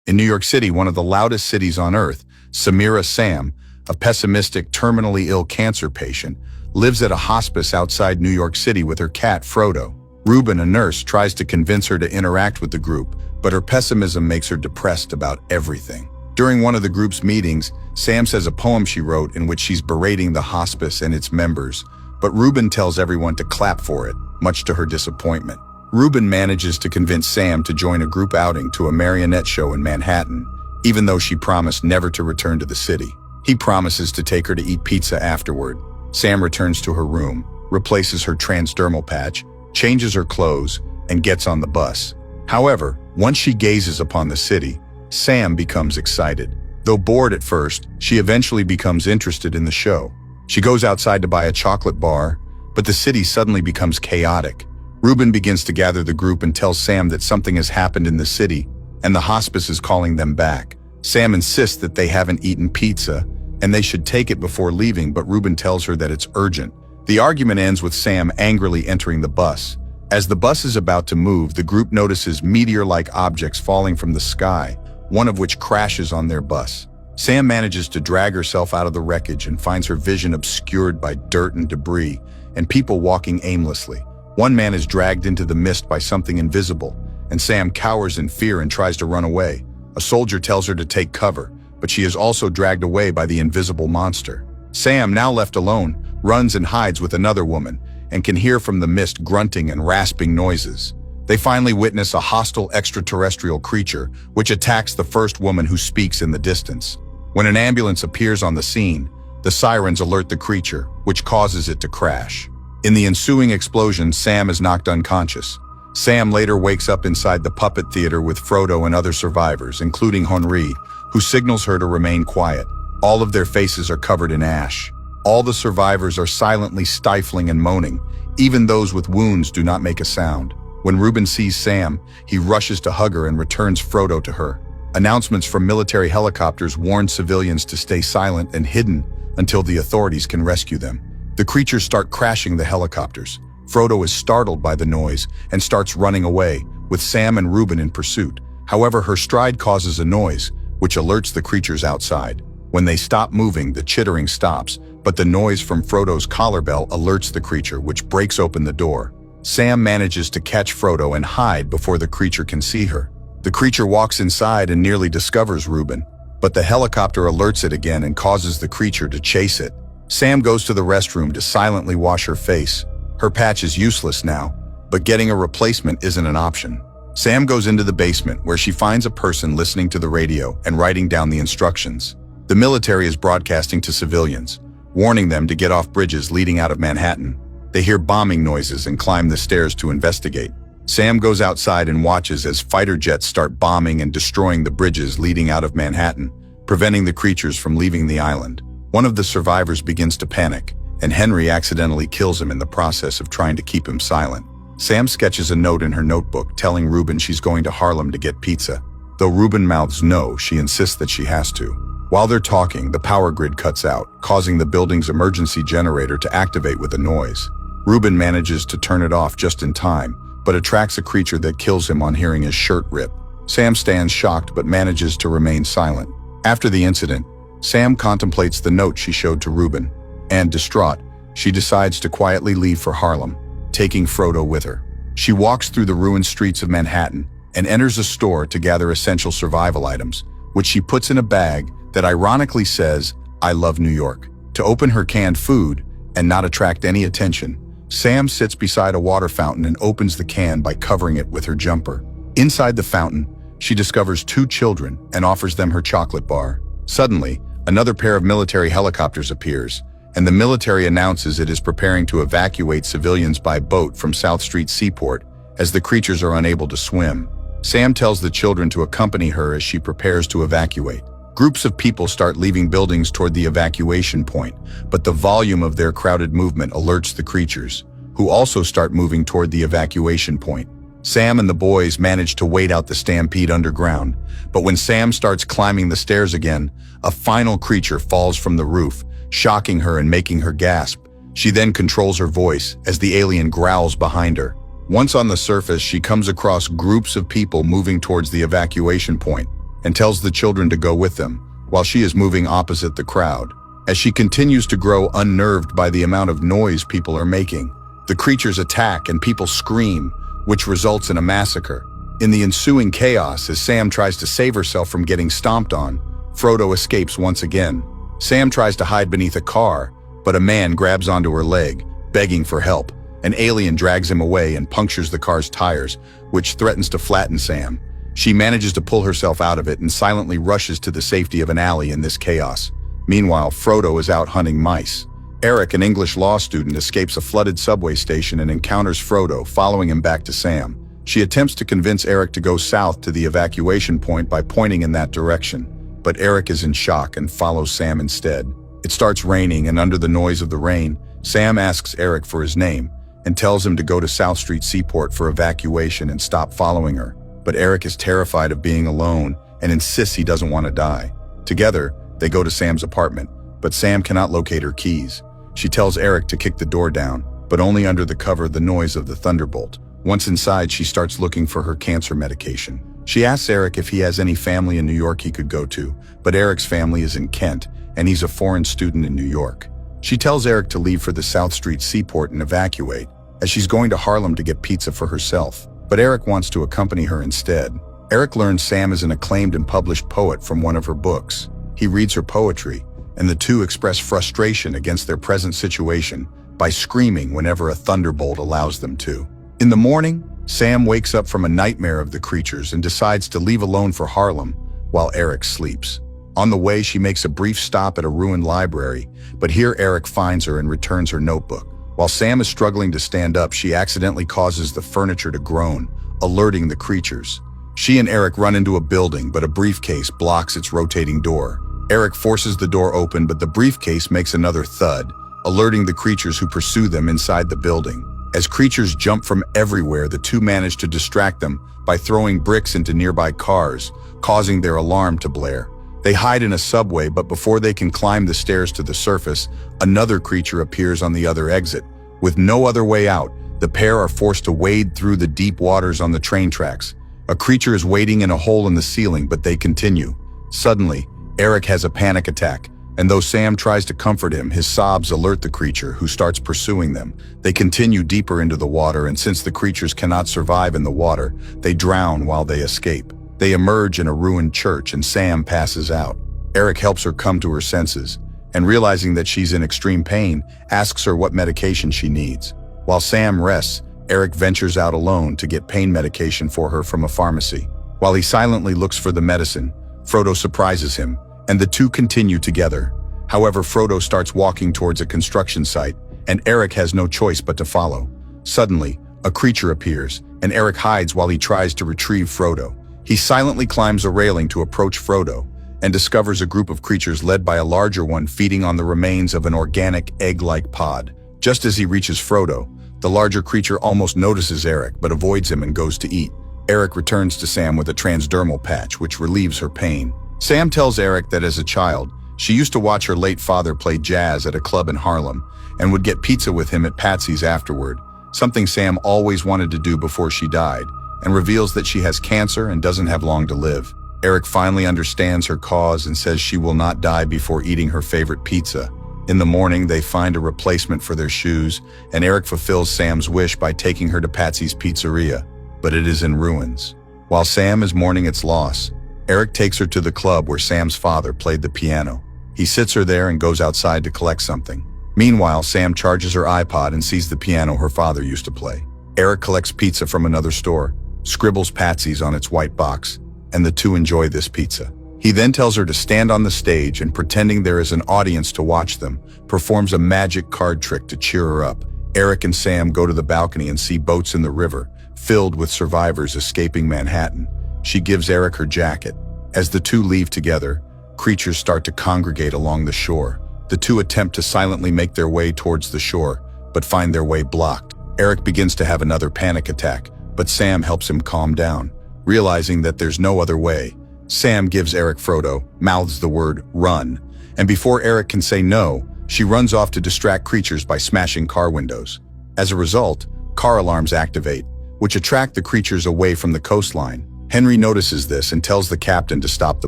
In New York City, one of the loudest cities on earth, Samira Sam, a pessimistic, terminally ill cancer patient, lives at a hospice outside New York City with her cat, Frodo. Ruben, a nurse, tries to convince her to interact with the group, but her pessimism makes her depressed about everything. During one of the group's meetings, Sam says a poem she wrote in which she's berating the hospice and its members, but Ruben tells everyone to clap for it, much to her disappointment. Ruben manages to convince Sam to join a group outing to a marionette show in Manhattan, even though she promised never to return to the city. He promises to take her to eat pizza afterward. Sam returns to her room, replaces her transdermal patch, changes her clothes, and gets on the bus. However, once she gazes upon the city, Sam becomes excited. Though bored at first, she eventually becomes interested in the show. She goes outside to buy a chocolate bar, but the city suddenly becomes chaotic. Ruben begins to gather the group and tells Sam that something has happened in the city, and the hospice is calling them back. Sam insists that they haven't eaten pizza, and they should take it before leaving, but Ruben tells her that it's urgent. The argument ends with Sam angrily entering the bus. As the bus is about to move, the group notices meteor-like objects falling from the sky, one of which crashes on their bus. Sam manages to drag herself out of the wreckage and finds her vision obscured by dirt and debris, and people walking aimlessly. One man is dragged into the mist by something invisible, and Sam cowers in fear and tries to run away. A soldier tells her to take cover, but she is also dragged away by the invisible monster. Sam, now left alone, runs and hides with another woman, and can hear from the mist grunting and rasping noises. They finally witness a hostile extraterrestrial creature, which attacks the first woman who speaks in the distance. When an ambulance appears on the scene, the sirens alert the creature, which causes it to crash. In the ensuing explosion, Sam is knocked unconscious. Sam later wakes up inside the puppet theater with Frodo and other survivors, including Henri, who signals her to remain quiet. All of their faces are covered in ash. All the survivors are silently stifling and moaning. Even those with wounds do not make a sound. When Ruben sees Sam, he rushes to hug her and returns Frodo to her. Announcements from military helicopters warn civilians to stay silent and hidden until the authorities can rescue them. The creatures start crashing the helicopters. Frodo is startled by the noise and starts running away, with Sam and Ruben in pursuit. However, her stride causes a noise, which alerts the creatures outside. When they stop moving, the chittering stops, but the noise from Frodo's collar bell alerts the creature, which breaks open the door. Sam manages to catch Frodo and hide before the creature can see her. The creature walks inside and nearly discovers Ruben, but the helicopter alerts it again and causes the creature to chase it. Sam goes to the restroom to silently wash her face. Her patch is useless now, but getting a replacement isn't an option. Sam goes into the basement where she finds a person listening to the radio and writing down the instructions. The military is broadcasting to civilians, warning them to get off bridges leading out of Manhattan. They hear bombing noises and climb the stairs to investigate. Sam goes outside and watches as fighter jets start bombing and destroying the bridges leading out of Manhattan, preventing the creatures from leaving the island. One of the survivors begins to panic, and Henry accidentally kills him in the process of trying to keep him silent. Sam sketches a note in her notebook telling Ruben she's going to Harlem to get pizza. Though Ruben mouths no, she insists that she has to. While they're talking, the power grid cuts out, causing the building's emergency generator to activate with a noise. Ruben manages to turn it off just in time, but attracts a creature that kills him on hearing his shirt rip. Sam stands shocked but manages to remain silent. After the incident, Sam contemplates the note she showed to Ruben, and distraught, she decides to quietly leave for Harlem, taking Frodo with her. She walks through the ruined streets of Manhattan and enters a store to gather essential survival items, which she puts in a bag that ironically says, "I love New York." To open her canned food and not attract any attention, Sam sits beside a water fountain and opens the can by covering it with her jumper. Inside the fountain, she discovers two children and offers them her chocolate bar. Suddenly, another pair of military helicopters appears, and the military announces it is preparing to evacuate civilians by boat from South Street Seaport, as the creatures are unable to swim. Sam tells the children to accompany her as she prepares to evacuate. Groups of people start leaving buildings toward the evacuation point, but the volume of their crowded movement alerts the creatures, who also start moving toward the evacuation point. Sam and the boys manage to wait out the stampede underground, but when Sam starts climbing the stairs again, a final creature falls from the roof, shocking her and making her gasp. She then controls her voice as the alien growls behind her. Once on the surface, she comes across groups of people moving towards the evacuation point, and tells the children to go with them, while she is moving opposite the crowd. As she continues to grow unnerved by the amount of noise people are making, the creatures attack and people scream, which results in a massacre. In the ensuing chaos, as Sam tries to save herself from getting stomped on, Frodo escapes once again. Sam tries to hide beneath a car, but a man grabs onto her leg, begging for help. An alien drags him away and punctures the car's tires, which threatens to flatten Sam. She manages to pull herself out of it and silently rushes to the safety of an alley in this chaos. Meanwhile, Frodo is out hunting mice. Eric, an English law student, escapes a flooded subway station and encounters Frodo, following him back to Sam. She attempts to convince Eric to go south to the evacuation point by pointing in that direction, but Eric is in shock and follows Sam instead. It starts raining, and under the noise of the rain, Sam asks Eric for his name and tells him to go to South Street Seaport for evacuation and stop following her. But Eric is terrified of being alone and insists he doesn't want to die. Together, they go to Sam's apartment, but Sam cannot locate her keys. She tells Eric to kick the door down, but only under the cover of the noise of the thunderbolt. Once inside, she starts looking for her cancer medication. She asks Eric if he has any family in New York he could go to, but Eric's family is in Kent, and he's a foreign student in New York. She tells Eric to leave for the South Street Seaport and evacuate, as she's going to Harlem to get pizza for herself, but Eric wants to accompany her instead. Eric learns Sam is an acclaimed and published poet from one of her books. He reads her poetry, and the two express frustration against their present situation by screaming whenever a thunderbolt allows them to. In the morning, Sam wakes up from a nightmare of the creatures and decides to leave alone for Harlem while Eric sleeps. On the way, she makes a brief stop at a ruined library, but here Eric finds her and returns her notebook. While Sam is struggling to stand up, she accidentally causes the furniture to groan, alerting the creatures. She and Eric run into a building, but a briefcase blocks its rotating door. Eric forces the door open, but the briefcase makes another thud, alerting the creatures who pursue them inside the building. As creatures jump from everywhere, the two manage to distract them by throwing bricks into nearby cars, causing their alarm to blare. They hide in a subway, but before they can climb the stairs to the surface, another creature appears on the other exit. With no other way out, the pair are forced to wade through the deep waters on the train tracks. A creature is waiting in a hole in the ceiling, but they continue. Suddenly, Eric has a panic attack, and though Sam tries to comfort him, his sobs alert the creature, who starts pursuing them. They continue deeper into the water, and since the creatures cannot survive in the water, they drown while they escape. They emerge in a ruined church, and Sam passes out. Eric helps her come to her senses, and realizing that she's in extreme pain, asks her what medication she needs. While Sam rests, Eric ventures out alone to get pain medication for her from a pharmacy. While he silently looks for the medicine, Frodo surprises him, and the two continue together. However, Frodo starts walking towards a construction site, and Eric has no choice but to follow. Suddenly, a creature appears, and Eric hides while he tries to retrieve Frodo. He silently climbs a railing to approach Frodo, and discovers a group of creatures led by a larger one feeding on the remains of an organic egg-like pod. Just as he reaches Frodo, the larger creature almost notices Eric, but avoids him and goes to eat. Eric returns to Sam with a transdermal patch, which relieves her pain. Sam tells Eric that as a child, she used to watch her late father play jazz at a club in Harlem, and would get pizza with him at Patsy's afterward, something Sam always wanted to do before she died, and reveals that she has cancer and doesn't have long to live. Eric finally understands her cause and says she will not die before eating her favorite pizza. In the morning, they find a replacement for their shoes, and Eric fulfills Sam's wish by taking her to Patsy's Pizzeria, but it is in ruins. While Sam is mourning its loss, Eric takes her to the club where Sam's father played the piano. He sits her there and goes outside to collect something. Meanwhile, Sam charges her iPod and sees the piano her father used to play. Eric collects pizza from another store, scribbles Patsy's on its white box, and the two enjoy this pizza. He then tells her to stand on the stage and, pretending there is an audience to watch them, performs a magic card trick to cheer her up. Eric and Sam go to the balcony and see boats in the river, filled with survivors escaping Manhattan. She gives Eric her jacket. As the two leave together, creatures start to congregate along the shore. The two attempt to silently make their way towards the shore, but find their way blocked. Eric begins to have another panic attack, but Sam helps him calm down. Realizing that there's no other way, Sam gives Eric Frodo, mouths the word, "run," and before Eric can say no, she runs off to distract creatures by smashing car windows. As a result, car alarms activate, which attract the creatures away from the coastline. Henry notices this and tells the captain to stop the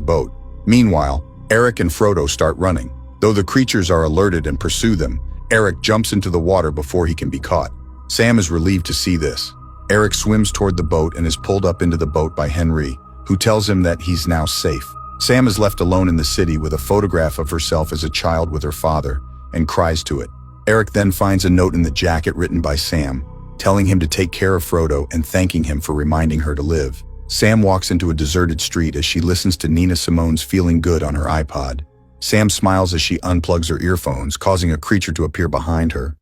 boat. Meanwhile, Eric and Frodo start running. Though the creatures are alerted and pursue them, Eric jumps into the water before he can be caught. Sam is relieved to see this. Eric swims toward the boat and is pulled up into the boat by Henry, who tells him that he's now safe. Sam is left alone in the city with a photograph of herself as a child with her father and cries to it. Eric then finds a note in the jacket written by Sam, telling him to take care of Frodo and thanking him for reminding her to live. Sam walks into a deserted street as she listens to Nina Simone's Feeling Good on her iPod. Sam smiles as she unplugs her earphones, causing a creature to appear behind her.